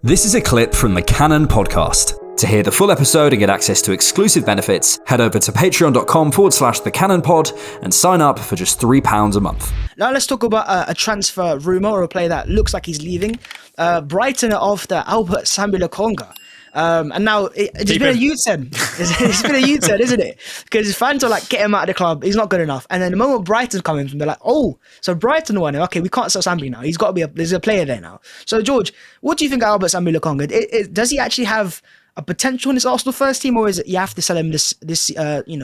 This is a clip from the Cannon podcast. To hear the full episode and get access to exclusive benefits, head over to patreon.com/thecannonpod and sign up for just £3 a month. Now let's talk about a transfer rumour or a player that looks like he's leaving. Brighton are after Albert Sambi Lokonga. And now it's been a U-turn. It's been a U-turn, isn't it? Because fans are like, get him out of the club. He's not good enough. And then the moment Brighton's coming from, they're like, oh, so Brighton won it. Okay, we can't sell Sambi now. He's got to be there's a player there now. So George, what do you think of Albert Sambi Lokonga? Does he actually have a potential in this Arsenal first team, or is it you have to sell him this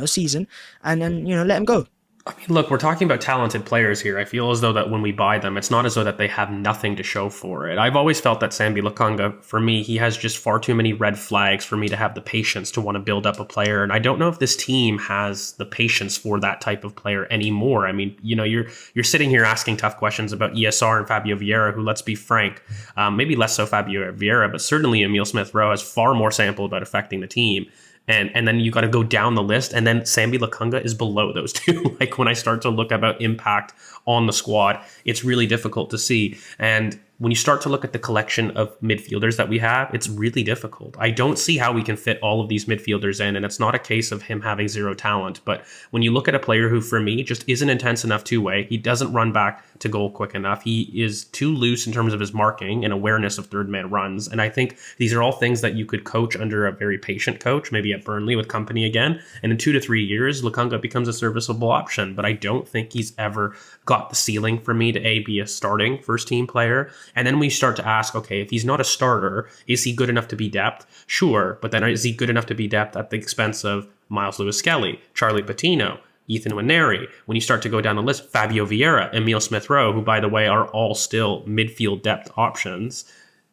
season and then let him go? I mean, look, we're talking about talented players here. I feel as though that when we buy them, it's not as though that they have nothing to show for it. I've always felt that Sambi Lokonga, for me, he has just far too many red flags for me to have the patience to want to build up a player. And I don't know if this team has the patience for that type of player anymore. I mean, you're sitting here asking tough questions about ESR and Fabio Vieira, who, let's be frank, maybe less so Fabio Vieira, but certainly Emile Smith-Rowe has far more sample about affecting the team. And then you got to go down the list, and then Sambi Lokonga is below those two. Like when I start to look about impact on the squad, it's really difficult to see. And when you start to look at the collection of midfielders that we have, it's really difficult. I don't see how we can fit all of these midfielders in, and it's not a case of him having zero talent. But when you look at a player who, for me, just isn't intense enough two-way, he doesn't run back to goal quick enough. He is too loose in terms of his marking and awareness of third-man runs. And I think these are all things that you could coach under a very patient coach, maybe at Burnley with company again. And in 2 to 3 years, Lokonga becomes a serviceable option. But I don't think he's ever got the ceiling for me to be a starting first-team player. And then we start to ask, okay, if he's not a starter, is he good enough to be depth? Sure, but then is he good enough to be depth at the expense of Miles Lewis-Skelly, Charlie Patino, Ethan Nwaneri? When you start to go down the list, Fabio Vieira, Emile Smith-Rowe, who, by the way, are all still midfield depth options,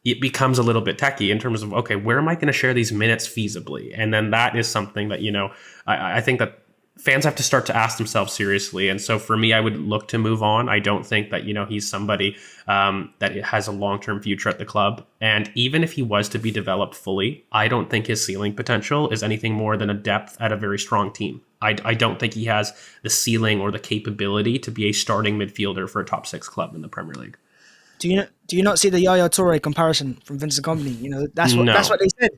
it becomes a little bit techie in terms of, okay, where am I going to share these minutes feasibly? And then that is something that, I think that fans have to start to ask themselves seriously. And so for me, I would look to move on. I don't think that, he's somebody that has a long-term future at the club. And even if he was to be developed fully, I don't think his ceiling potential is anything more than a depth at a very strong team. I don't think he has the ceiling or the capability to be a starting midfielder for a top 6 club in the Premier League. Do you not see the Yaya Toure comparison from Vincent Kompany? That's what they said.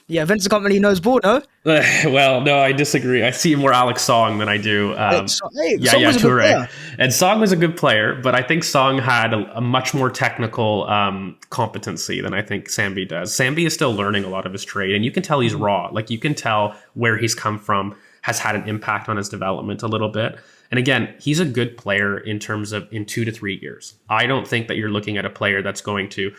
Yeah, Vincent Kompany knows ball, no? Well, no, I disagree. I see more Alex Song than I do. Song was a good player. And Song was a good player, but I think Song had a much more technical competency than I think Sambi does. Sambi is still learning a lot of his trade, and you can tell he's raw. Like, you can tell where he's come from has had an impact on his development a little bit. And again, he's a good player in terms of in 2 to 3 years. I don't think that you're looking at a player that's going to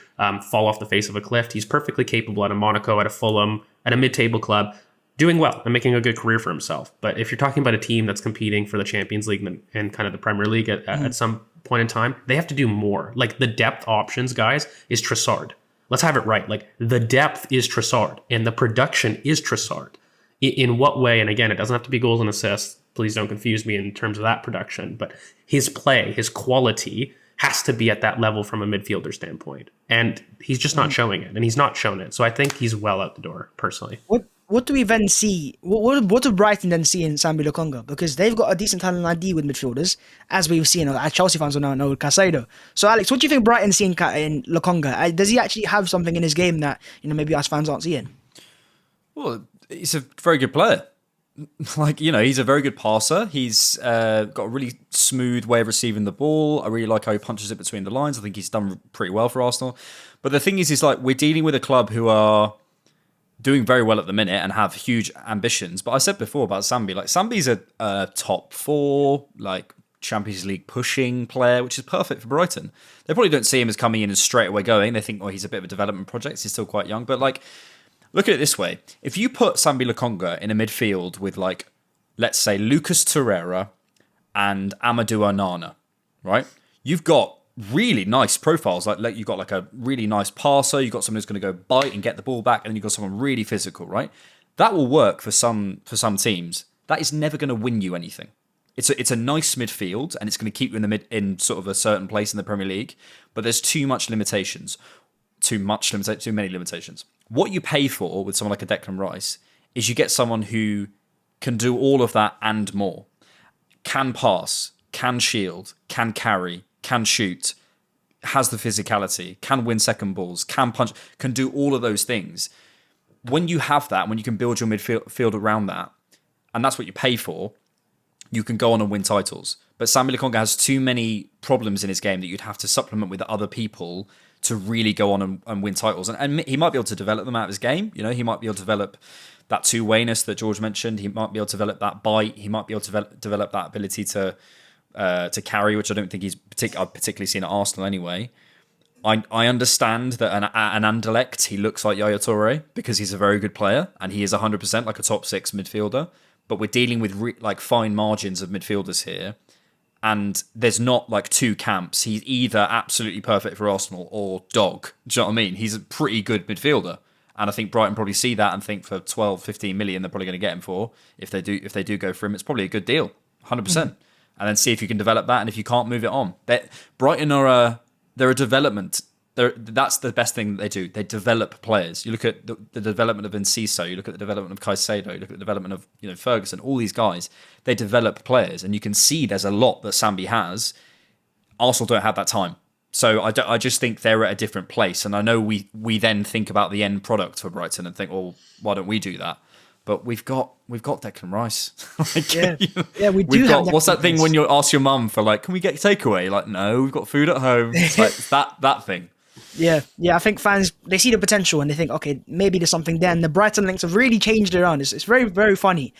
fall off the face of a cliff. He's perfectly capable at a Monaco, at a Fulham, at a mid-table club, doing well and making a good career for himself. But if you're talking about a team that's competing for the Champions League and kind of the Premier League at some point in time, they have to do more. Like, the depth options, guys, is Trossard. Let's have it right. Like, the depth is Trossard and the production is Trossard. In what way? And again, it doesn't have to be goals and assists. Please don't confuse me in terms of that production. But his play, his quality has to be at that level from a midfielder standpoint. And he's just not showing it. And he's not shown it. So I think he's well out the door, personally. What do we then see? What do Brighton then see in Sambi Lokonga? Because they've got a decent talent ID with midfielders, as we've seen. As Chelsea fans will now know with Caicedo. So Alex, what do you think Brighton see in Lokonga? Does he actually have something in his game that maybe us fans aren't seeing? Well, he's a very good player. He's a very good passer. He's got a really smooth way of receiving the ball. I really like how he punches it between the lines. I think he's done pretty well for Arsenal. But the thing is like, we're dealing with a club who are doing very well at the minute and have huge ambitions. But I said before about Sambi, like, Sambi's a top 4, like, Champions League pushing player, which is perfect for Brighton. They probably don't see him as coming in and straight away going. They think, he's a bit of a development project. He's still quite young. But, like, look at it this way. If you put Sambi Lokonga in a midfield with, like, let's say Lucas Torreira and Amadou Onana, right? You've got really nice profiles. Like you've got like a really nice passer. You've got someone who's going to go bite and get the ball back, and then you've got someone really physical, right? That will work for some teams. That is never going to win you anything. It's a nice midfield, and it's going to keep you in sort of a certain place in the Premier League. But there's too many limitations. What you pay for with someone like a Declan Rice is you get someone who can do all of that and more. Can pass, can shield, can carry, can shoot, has the physicality, can win second balls, can punch, can do all of those things. When you have that, when you can build your midfield around that, and that's what you pay for, you can go on and win titles. But Sambi Lokonga has too many problems in his game that you'd have to supplement with other people to really go on and win titles. And he might be able to develop them out of his game. You know, he might be able to develop that two-wayness that George mentioned. He might be able to develop that bite. He might be able to develop that ability to carry, which I don't think I've particularly seen at Arsenal anyway. I understand that an Anderlecht, he looks like Yaya Toure because he's a very good player and he is 100% like a top 6 midfielder. But we're dealing with like fine margins of midfielders here. And there's not like two camps. He's either absolutely perfect for Arsenal or dog. Do you know what I mean? He's a pretty good midfielder. And I think Brighton probably see that and think for 12, 15 million, they're probably going to get him for. If they do go for him, it's probably a good deal. 100%. And then see if you can develop that. And if you can't, move it on. Brighton they're a development. That's the best thing that they do. They develop players. You look at the development of Enciso. You look at the development of Caicedo. You look at the development of Ferguson. All these guys, they develop players, and you can see there's a lot that Sambi has. Arsenal don't have that time, so I just think they're at a different place. And I know we then think about the end product for Brighton and think, well, why don't we do that? But we've got Declan Rice. We do. What's that thing when you ask your mum for like, can we get takeaway? Like, no, we've got food at home. It's like that thing. Yeah. I think fans, they see the potential and they think, okay, maybe there's something there. And the Brighton links have really changed it around. It's very, very funny.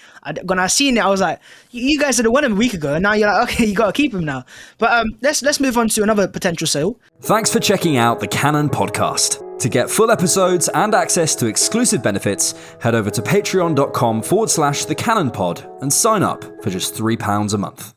When I seen it, I was like, you guys didn't want him a week ago, and now you're like, okay, you got to keep him now. But let's move on to another potential sale. Thanks for checking out the Cannon Podcast. To get full episodes and access to exclusive benefits, head over to patreon.com/thecannonpod and sign up for just £3 a month.